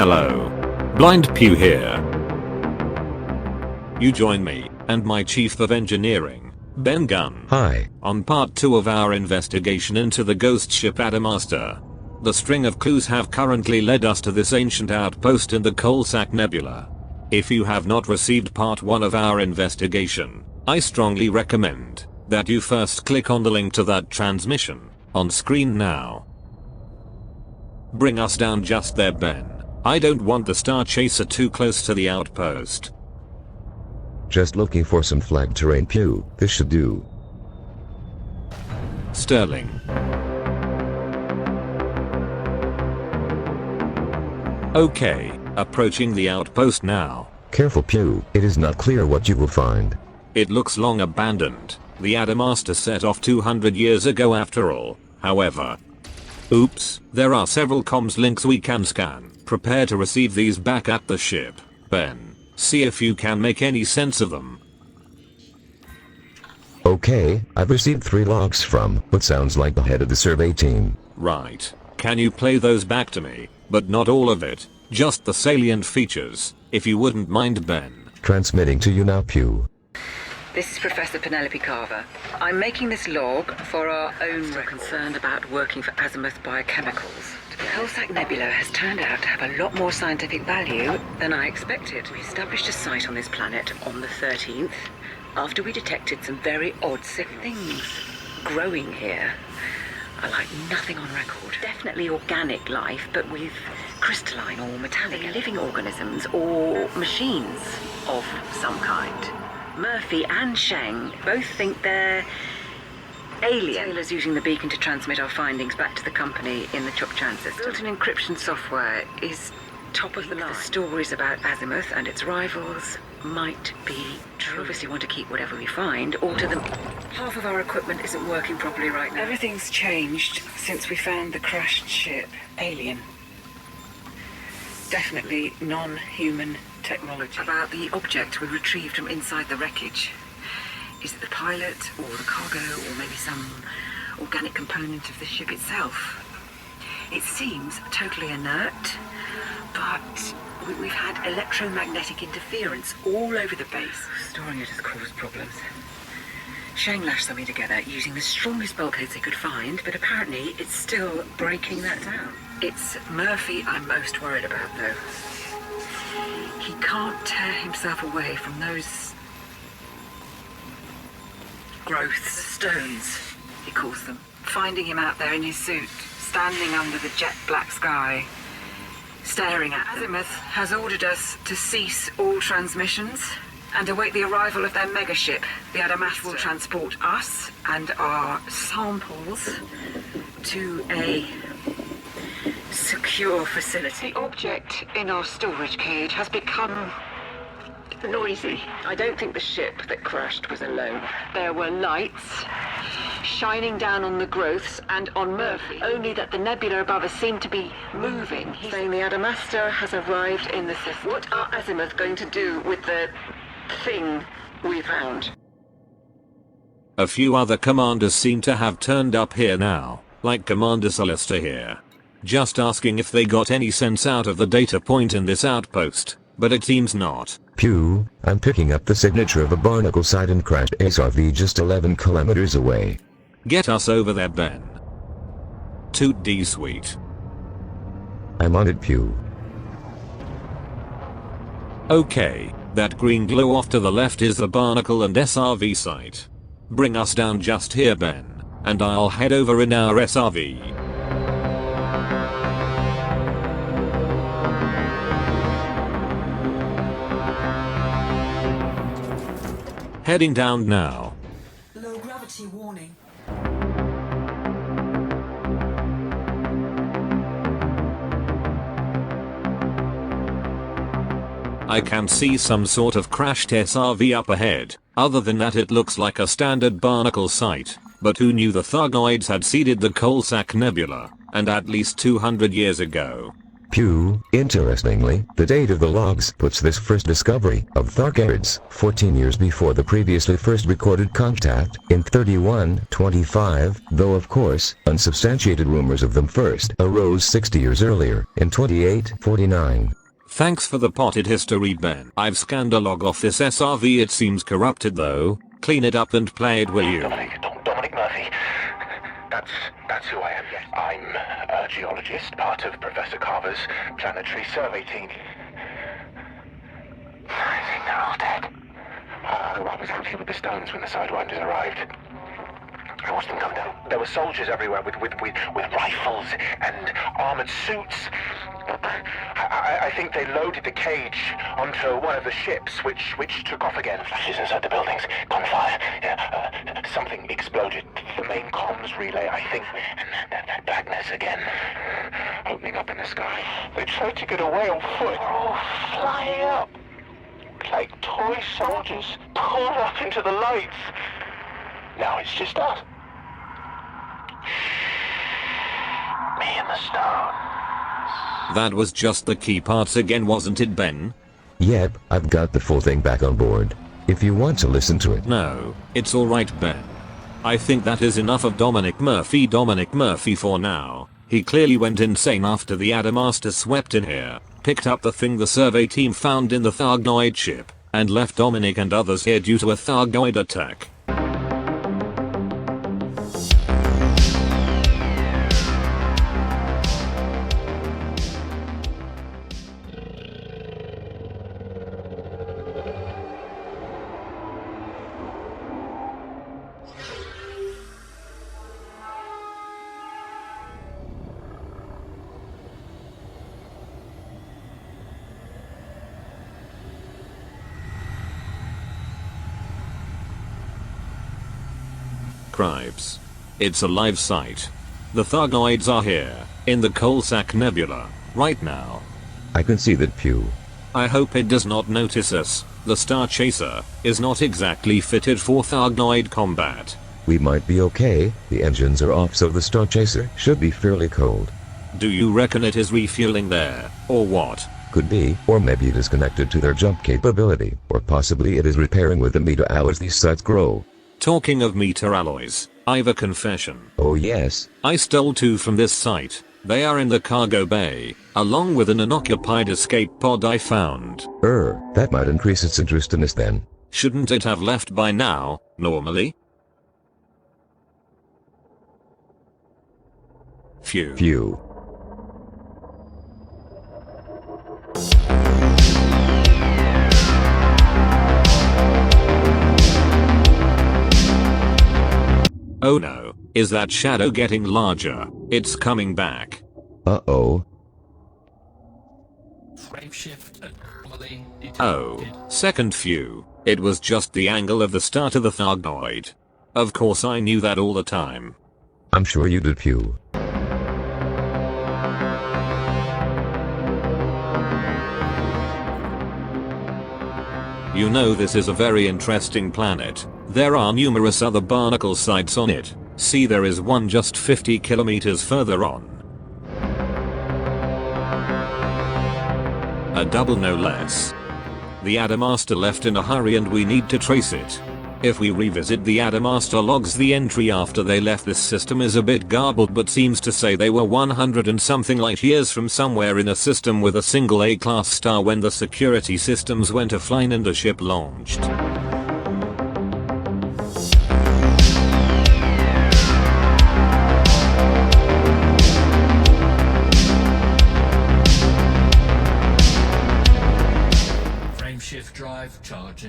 Hello. Blind Pew here. You join me, and my Chief of Engineering, Ben Gunn. Hi. On part 2 of our investigation into the ghost ship Adamastor. The string of clues have currently led us to this ancient outpost in the Coalsack Nebula. If you have not received part 1 of our investigation, I strongly recommend that you first click on the link to that transmission on screen now. Bring us down just there, Ben. I don't want the Star Chaser too close to the outpost. Just looking for some flag terrain, Pew. This should do. Sterling. Okay, approaching the outpost now. Careful, Pew. It is not clear what you will find. It looks long abandoned. The Adamastor set off 200 years ago after all, however. Oops, there are several comms links we can scan. Prepare to receive these back at the ship, Ben. See if you can make any sense of them. Okay, I've received 3 logs from what sounds like the head of the survey team. Right. Can you play those back to me? But not all of it, just the salient features, if you wouldn't mind, Ben. Transmitting to you now, Pew. This is Professor Penelope Carver. I'm making this log for our own. We're concerned about working for Azimuth Biochemicals. The Coalsack Nebula has turned out to have a lot more scientific value than I expected. We established a site on this planet on the 13th after we detected some very odd things growing here. I like nothing on record. Definitely organic life, but with crystalline or metallic living organisms or machines of some kind. Murphy and Sheng both think they're alien. Taylor's using the beacon to transmit our findings back to the company in the Chokchan system. Built-in encryption software is top of the line. The stories about Azimuth and its rivals might be true. We obviously want to keep whatever we find, alter them. Half of our equipment isn't working properly right now. Everything's changed since we found the crashed ship. Alien. Definitely non-human technology. About the object we retrieved from inside the wreckage. Is it the pilot, or the cargo, or maybe some organic component of the ship itself? It seems totally inert, but we've had electromagnetic interference all over the base. Storing it has caused problems. Sheng lashed something together using the strongest bulkheads they could find, but apparently it's still breaking that down. It's Murphy I'm most worried about, though. He can't tear himself away from those growths, stones, he calls them. Finding him out there in his suit, standing under the jet black sky, staring at them. Azimuth has ordered us to cease all transmissions and await the arrival of their megaship. The Adamastor will transport us and our samples to a secure facility. The object in our storage cage has become noisy. I don't think the ship that crashed was alone. There were lights shining down on the growths and on Murphy. Only that the nebula above us seemed to be moving. He's saying the Adamastor has arrived in the system. What are Azimuth going to do with the thing we found? A few other commanders seem to have turned up here now, like Commander Celesta here. Just asking if they got any sense out of the data point in this outpost, but it seems not. Pew, I'm picking up the signature of a barnacle site and crashed SRV just 11 kilometers away. Get us over there, Ben. Toot D sweet. I'm on it, Pew. Okay, that green glow off to the left is the barnacle and SRV site. Bring us down just here, Ben, and I'll head over in our SRV. Heading down now. Low gravity warning. I can see some sort of crashed SRV up ahead. Other than that, it looks like a standard barnacle site. But who knew the Thargoids had seeded the Coalsack Nebula, and at least 200 years ago? Pew. Interestingly, the date of the logs puts this first discovery of Thargoids 14 years before the previously first recorded contact in 3125, though of course, unsubstantiated rumors of them first arose 60 years earlier, in 2849. Thanks for the potted history, Ben. I've scanned a log off this SRV. It seems corrupted though. Clean it up and play it, will you? Dominic Murphy. That's who I am, yes. I'm a geologist, part of Professor Carver's planetary survey team. I think they're all dead. I was out here with the stones when the Sidewinders arrived. I watched them come down. There were soldiers everywhere with rifles and armored suits. I think they loaded the cage onto one of the ships, which took off again. Flashes inside the buildings, gunfire. Something exploded. The main comms relay, I think. And that blackness again, opening up in the sky. They tried to get away on foot. They're all flying up like toy soldiers pulled up into the lights. Now it's just us. Me and the stone. That was just the key parts again, wasn't it, Ben? Yep, I've got the full thing back on board. If you want to listen to it. No, it's alright, Ben. I think that is enough of Dominic Murphy for now. He clearly went insane after the Adamastor swept in here, picked up the thing the survey team found in the Thargoid ship, and left Dominic and others here due to a Thargoid attack. Scribes. It's a live site. The Thargoids are here, in the Coalsack Nebula, right now. I can see that, Pew. I hope it does not notice us. The Star Chaser is not exactly fitted for Thargoid combat. We might be okay. The engines are off, so the Star Chaser should be fairly cold. Do you reckon it is refueling there, or what? Could be, or maybe it is connected to their jump capability, or possibly it is repairing with the meta alloys these sites grow. Talking of meter alloys, I've a confession. Oh yes? I stole 2 from this site. They are in the cargo bay, along with an unoccupied escape pod I found. That might increase its interest in us then. Shouldn't it have left by now, normally? Phew. Oh no, is that shadow getting larger? It's coming back. Uh-oh. Oh, second view. It was just the angle of the start of the Thargoid. Of course I knew that all the time. I'm sure you did, Pew. You know, this is a very interesting planet. There are numerous other barnacle sites on it. See, there is one just 50 kilometers further on. A double, no less. The Adamastor left in a hurry and we need to trace it. If we revisit the Adamastor logs, the entry after they left this system is a bit garbled, but seems to say they were 100 and something light years from somewhere in a system with a single A-class star when the security systems went offline and a ship launched.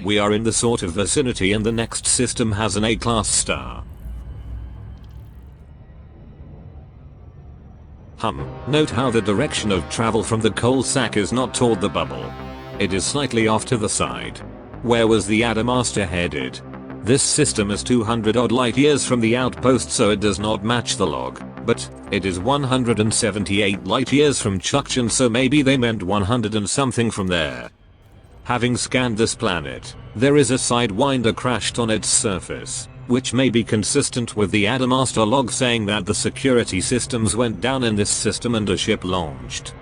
We are in the sort of vicinity and the next system has an A-class star. Note how the direction of travel from the Coalsack is not toward the bubble. It is slightly off to the side. Where was the Adamastor headed? This system is 200 odd light years from the outpost, so it does not match the log, but it is 178 light years from Chukchan, so maybe they meant 100 and something from there. Having scanned this planet, there is a sidewinder crashed on its surface, which may be consistent with the Adamastor log saying that the security systems went down in this system and a ship launched.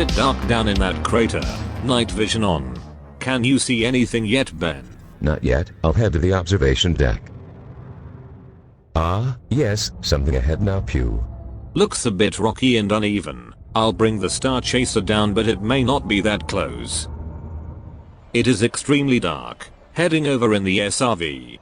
bit dark down in that crater. Night vision on. Can you see anything yet, Ben? Not yet. I'll head to the observation deck. Ah, yes, something ahead now, Pew. Looks a bit rocky and uneven. I'll bring the Star Chaser down, but it may not be that close. It is extremely dark. Heading over in the SRV.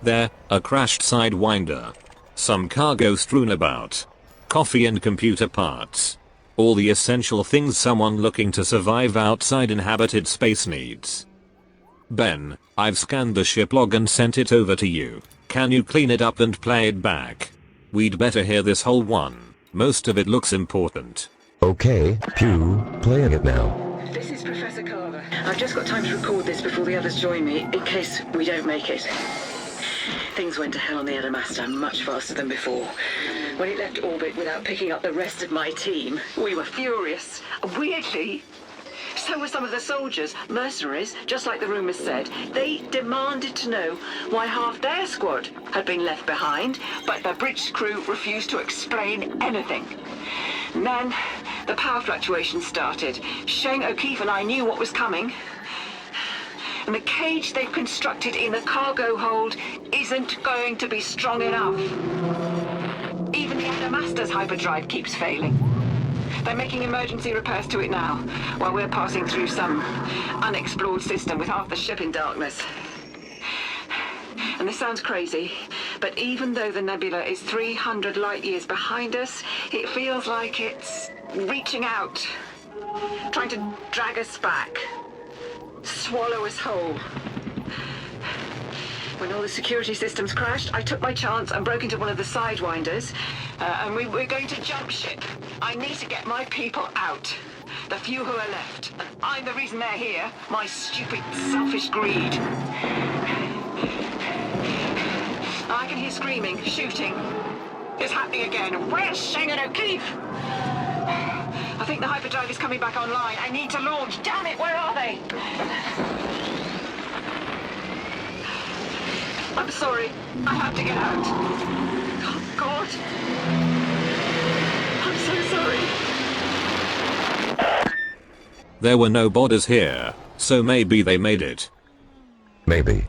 There, a crashed Sidewinder. Some cargo strewn about. Coffee and computer parts. All the essential things someone looking to survive outside inhabited space needs. Ben, I've scanned the ship log and sent it over to you. Can you clean it up and play it back? We'd better hear this whole one. Most of it looks important. Okay, Pew, playing it now. This is Professor Carver. I've just got time to record this before the others join me, in case we don't make it. Things went to hell on the Adamastor much faster than before. When it left orbit without picking up the rest of my team, we were furious. Weirdly, so were some of the soldiers, mercenaries, just like the rumours said. They demanded to know why half their squad had been left behind, but the bridge crew refused to explain anything. And then the power fluctuations started. Shane O'Keefe and I knew what was coming. And the cage they've constructed in the cargo hold isn't going to be strong enough. Even the Adamastor's hyperdrive keeps failing. They're making emergency repairs to it now, while we're passing through some unexplored system with half the ship in darkness. And this sounds crazy, but even though the Nebula is 300 light years behind us, it feels like it's reaching out, trying to drag us back. Swallow us whole. When all the security systems crashed, I took my chance and broke into one of the Sidewinders, and we're going to jump ship. I need to get my people out. The few who are left. And I'm the reason they're here. My stupid, selfish greed. I can hear screaming, shooting. It's happening again. Where's Shane and O'Keefe? I think the hyperdrive is coming back online. I need to launch. Damn it, where are they? I'm sorry. I have to get out. Oh, God. I'm so sorry. There were no borders here, so maybe they made it. Maybe.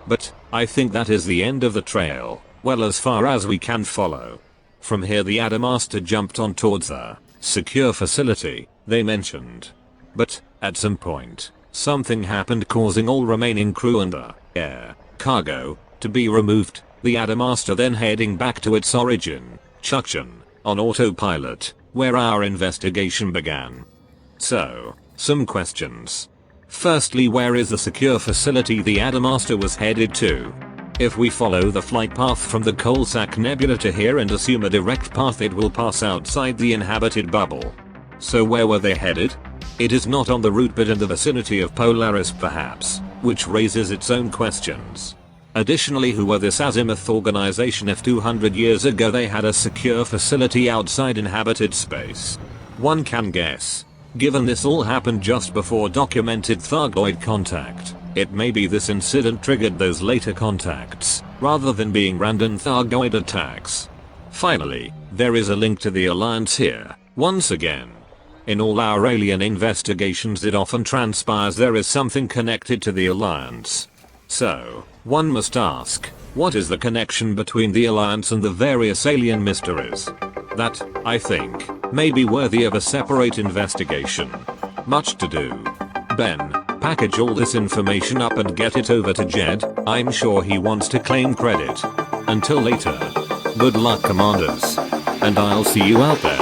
But I think that is the end of the trail. Well, as far as we can follow. From here the Adamastor jumped on towards the secure facility they mentioned. But at some point, something happened causing all remaining crew and the air cargo to be removed. The Adamastor then heading back to its origin, Chuction, on autopilot, where our investigation began. So, some questions. Firstly, where is the secure facility the Adamastor was headed to? If we follow the flight path from the Coalsack Nebula to here and assume a direct path, it will pass outside the inhabited bubble. So where were they headed? It is not on the route but in the vicinity of Polaris perhaps, which raises its own questions. Additionally, who were this Azimuth organization if 200 years ago they had a secure facility outside inhabited space? One can guess. Given this all happened just before documented Thargoid contact, it may be this incident triggered those later contacts, rather than being random Thargoid attacks. Finally, there is a link to the Alliance here, once again. In all our alien investigations it often transpires there is something connected to the Alliance. So, one must ask, what is the connection between the Alliance and the various alien mysteries? That, I think, may be worthy of a separate investigation. Much to do. Ben, package all this information up and get it over to Jed. I'm sure he wants to claim credit. Until later. Good luck, commanders. And I'll see you out there.